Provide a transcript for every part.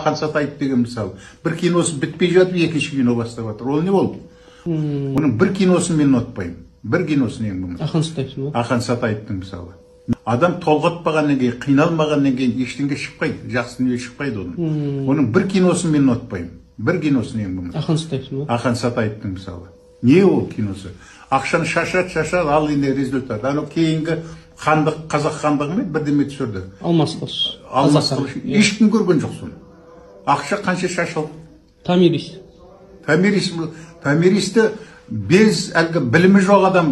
Ақан Сатаев деген мысалы бір киносы бітпей жатып екінші кино бастап жатыр. Ол не болды? Оның бір киносын мен ұнатпаймын. Бір киносын ең болмаса. Ақан Сатаевтың ба? Ақан Сатаевтың мысалы. Адам толғатпағаннан кейін, қиналмағаннан кейін ештеңе шықпайды. Жақсы дүние шықпайды оның. Оның бір киносын мен ұнатпаймын. Бір киносын ең болмаса. Ақан Сатаевтың ба? Ақан Сатаевтың мысалы. Не ол киносы? Ақшаны шашады, ал енді результат. Анау кейінгі хандық, қазақ хандығымен бірдеме түсірді. Алмас қылыш. Алмас қылыш. Ешкім көрген жоқ соны. Ақша қанша шашылды? Томирис. Томиристі без әлгі білімі жоқ адам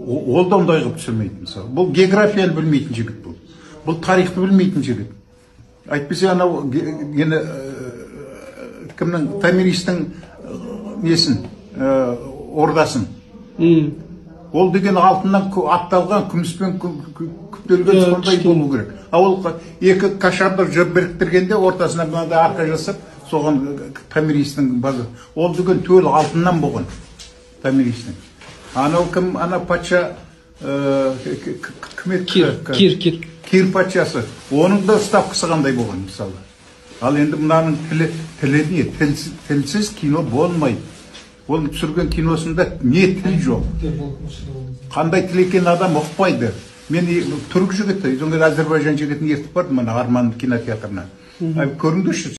ол да ондай қылып түсірмейді мысалы. Бұл географияны білмейтін жігіт бұл. Бұл тарихты білмейтін жігіт. Әйтпесе анау кімнің Томиристің несін, ордасын. Ол деген алтыннан атталған күміспен күптелген сондай болу керек. Ол екі кашарды біріктіргенде ортасына мынандай арқа жасап, соған Томиристің базы. Ол деген төл алтыннан болған Томиристің. Анау кім, ана патша Кир патшасы. Оның да ставкасы қандай болған мысалы. Ал енді мынаның тілі не? Тілсіз кино болмайды. Ол түсірген киносында не тіл жоқ. Қандай тіл екен адам ұқпайды. Мен түрік жігіті, Әзербайжан жігітін ертіп бардым, Арман кинотеатрына. Көріңдерші.